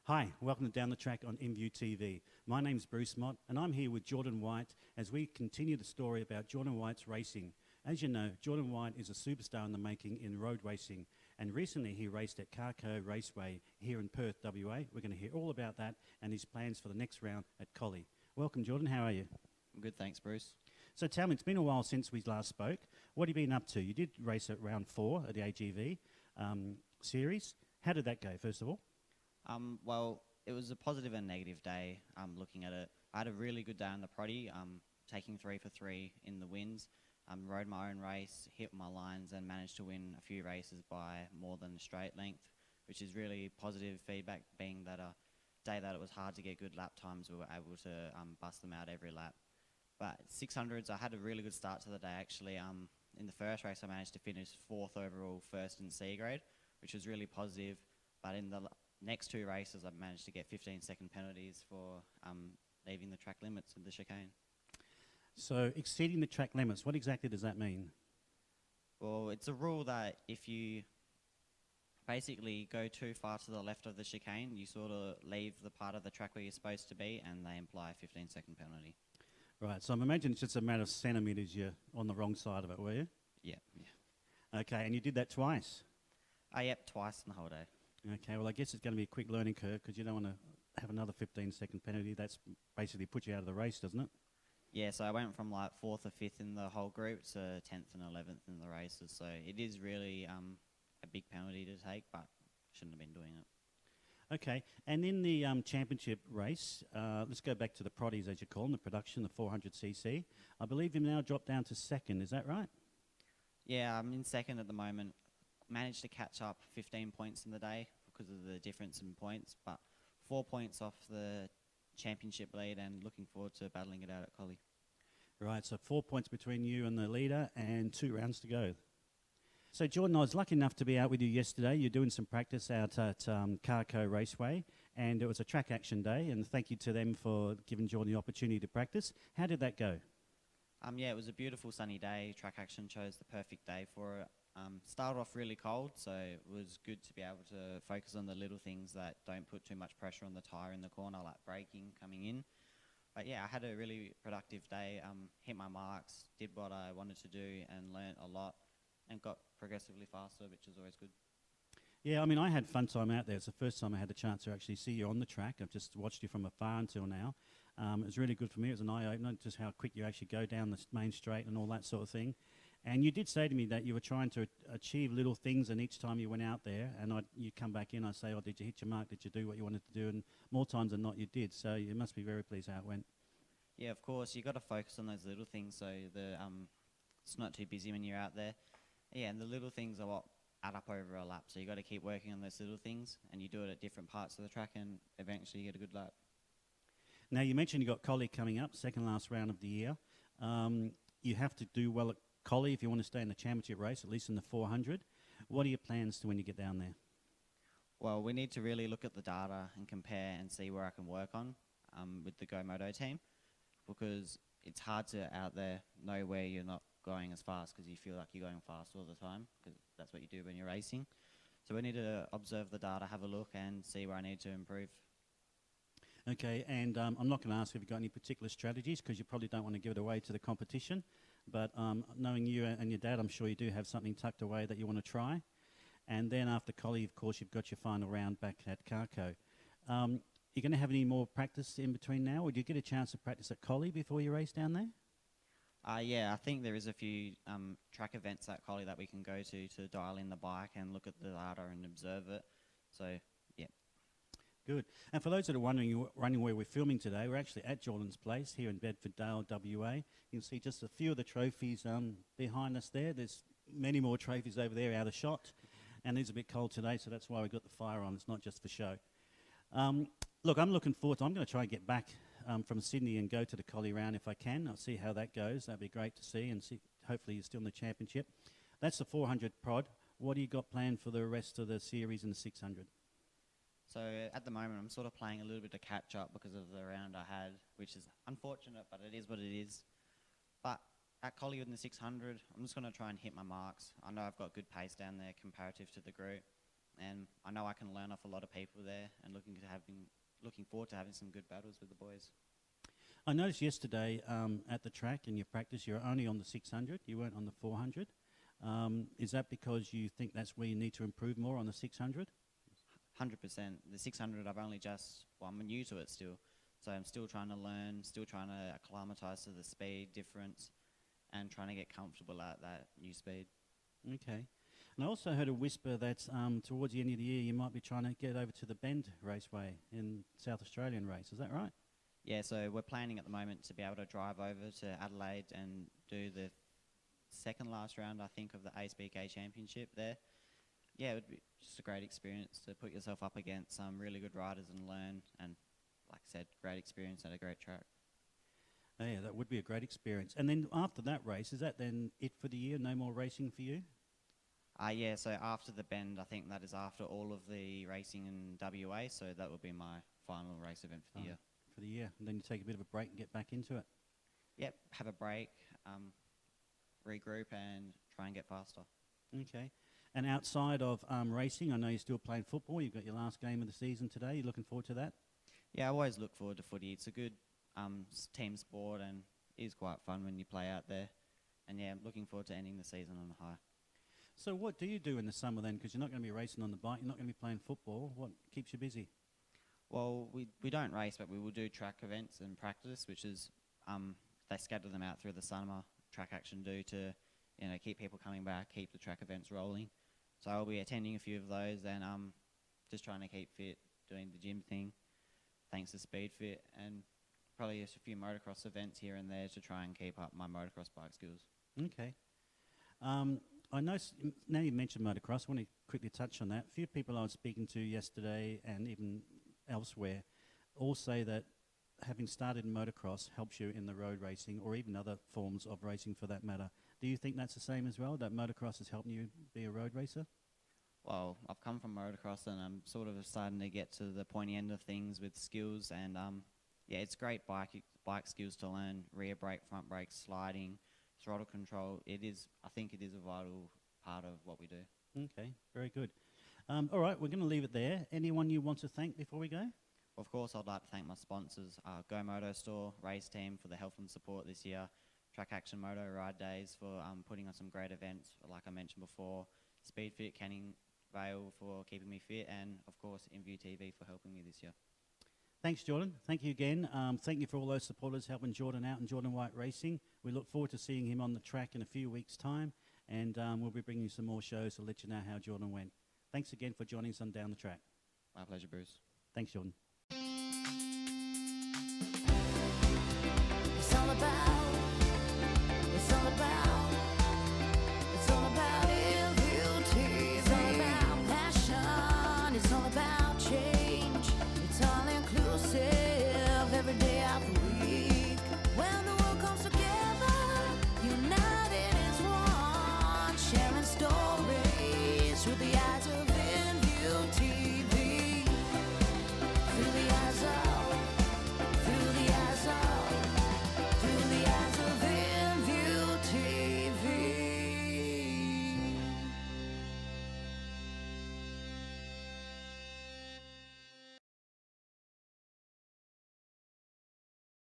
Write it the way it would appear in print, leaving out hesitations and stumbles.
Hi, welcome to Down the Track on InView TV. My name's Bruce Mott and I'm here with Jordan White as we continue the story about Jordan White's racing. As you know, Jordan White is a superstar in the making in road racing, and recently he raced at Carco Raceway here in Perth, WA. We're going to hear all about that and his plans for the next round at Collie. Welcome, Jordan. How are you? I'm good, thanks, Bruce. So tell me, it's been a while since we last spoke. What have you been up to? You did race at round 4 at the AGV series. How did that go, first of all? Well, it was a positive and negative day looking at it. I had a really good day on the proddy, taking 3 for 3 in the wins. Rode my own race, hit my lines, and managed to win a few races by more than a straight length, which is really positive feedback, being that a day that it was hard to get good lap times, we were able to bust them out every lap. But 600s, I had a really good start to the day, actually. In the first race, I managed to finish 4th overall, 1st in C grade, which was really positive. But in the next 2 races, I managed to get 15-second penalties for leaving the track limits of the chicane. So exceeding the track limits, what exactly does that mean? Well, it's a rule that if you basically go too far to the left of the chicane, you sort of leave the part of the track where you're supposed to be, and they imply a 15-second penalty. Right, so I imagine it's just a matter of centimetres you're on the wrong side of it, were you? Yeah. Okay, and you did that twice? Yep, twice in the whole day. Okay, well, I guess it's going to be a quick learning curve because you don't want to have another 15-second penalty. That's basically put you out of the race, doesn't it? Yeah, so I went from like 4th or 5th in the whole group to 10th and 11th in the races. So it is really a big penalty to take, but shouldn't have been doing it. Okay, and in the championship race, let's go back to the proddies, as you call them, the production, the 400cc. I believe you've now dropped down to 2nd, is that right? Yeah, I'm in 2nd at the moment. Managed to catch up 15 points in the day because of the difference in points, but 4 points off the championship lead, and looking forward to battling it out at Collie. Right, so 4 points between you and the leader and 2 rounds to go. So Jordan, I was lucky enough to be out with you yesterday. You're doing some practice out at Carco Raceway, and it was a track action day, and thank you to them for giving Jordan the opportunity to practice. How did that go? Yeah, it was a beautiful sunny day. Track action chose the perfect day for it. Started off really cold, so it was good to be able to focus on the little things that don't put too much pressure on the tyre in the corner, like braking coming in. But yeah, I had a really productive day, hit my marks, did what I wanted to do, and learnt a lot, and got progressively faster, which is always good. Yeah, I mean, I had fun time out there. It's the first time I had the chance to actually see you on the track. I've just watched you from afar until now. It was really good for me. It was an eye-opener, just how quick you actually go down the main straight and all that sort of thing. And you did say to me that you were trying to achieve little things, and each time you went out there, and you come back in, I say, oh, did you hit your mark? Did you do what you wanted to do? And more times than not, you did. So you must be very pleased how it went. Yeah, of course. You got to focus on those little things, so it's not too busy when you're out there. Yeah, and the little things are what add up over a lap. So you got to keep working on those little things, and you do it at different parts of the track, and eventually you get a good lap. Now, you mentioned you got Collie coming up, second last round of the year. You have to do well at Collie if you want to stay in the championship race, at least in the 400. What are your plans to when you get down there? Well, we need to really look at the data and compare and see where I can work on with the Go Moto team, because it's hard to out there know where you're not going as fast because you feel like you're going fast all the time, because that's what you do when you're racing. So we need to observe the data, have a look, and see where I need to improve. Okay, and I'm not going to ask if you've got any particular strategies because you probably don't want to give it away to the competition. But knowing you and your dad, I'm sure you do have something tucked away that you want to try. And then after Collie, of course, you've got your final round back at Carco. You going to have any more practice in between now, or do you get a chance to practice at Collie before you race down there? Yeah, I think there is a few track events at Collie that we can go to dial in the bike and look at the data and observe it. So, yeah. Good. And for those that are wondering where we're filming today, we're actually at Jordan's place here in Bedford-Dale, WA. You can see just a few of the trophies behind us there. There's many more trophies over there out of shot. And it's a bit cold today, so that's why we've got the fire on. It's not just for show. Look, I'm looking forward to I'm going to try and get back from Sydney and go to the Collie round if I can. I'll see how that goes. That'd be great to see, and see. Hopefully you're still in the championship. That's the 400 prod. What do you got planned for the rest of the series in the 600? So at the moment, I'm sort of playing a little bit of catch up because of the round I had, which is unfortunate, but it is what it is. But at Collie in the 600, I'm just going to try and hit my marks. I know I've got good pace down there comparative to the group, and I know I can learn off a lot of people there, and looking forward to having some good battles with the boys. I noticed yesterday at the track in your practice, you're only on the 600. You weren't on the 400. Is that because you think that's where you need to improve more on the 600? 100%. The 600, I'm new to it still. So I'm still trying to learn, still trying to acclimatise to the speed difference and trying to get comfortable at that new speed. Okay. And I also heard a whisper that towards the end of the year you might be trying to get over to the Bend Raceway in South Australian race. Is that right? Yeah, so we're planning at the moment to be able to drive over to Adelaide and do the second last round, I think, of the ASBK Championship there. Yeah, it would be just a great experience to put yourself up against some really good riders and learn. And like I said, great experience at a great track. Oh, yeah, that would be a great experience. And then after that race, is that then it for the year? No more racing for you? Yeah, so after the Bend, I think that is after all of the racing in WA, so that will be my final race event for the year. For the year, and then you take a bit of a break and get back into it. Yep, have a break, regroup and try and get faster. Okay. And outside of racing, I know you're still playing football. You've got your last game of the season today. You looking forward to that? Yeah, I always look forward to footy. It's a good team sport and it is quite fun when you play out there. And yeah, I'm looking forward to ending the season on a high. So what do you do in the summer then? Because you're not going to be racing on the bike, you're not going to be playing football. What keeps you busy? Well, we don't race, but we will do track events and practice, which is they scatter them out through the summer. Track Action do to keep people coming back, keep the track events rolling. So I'll be attending a few of those and just trying to keep fit, doing the gym thing, thanks to Speed Fit, and probably just a few motocross events here and there to try and keep up my motocross bike skills. Okay. I know, now you mentioned motocross, I want to quickly touch on that. A few people I was speaking to yesterday and even elsewhere all say that having started in motocross helps you in the road racing or even other forms of racing for that matter. Do you think that's the same as well, that motocross has helped you be a road racer? Well, I've come from motocross and I'm sort of starting to get to the pointy end of things with skills and yeah, it's great bike skills to learn, rear brake, front brake, sliding, throttle control. I think it is a vital part of what we do. Okay, very good. All right, we're going to leave it there. Anyone you want to thank before we go? Of course, I'd like to thank my sponsors, Go Moto Store, Race Team for the help and support this year, Track Action Moto Ride Days for putting on some great events, like I mentioned before, Speed Fit Canning Vale for keeping me fit, and of course, InView TV for helping me this year. Thanks, Jordan. Thank you again. Thank you for all those supporters helping Jordan out in Jordan White Racing. We look forward to seeing him on the track in a few weeks' time, and we'll be bringing you some more shows to let you know how Jordan went. Thanks again for joining us on Down the Track. My pleasure, Bruce. Thanks, Jordan.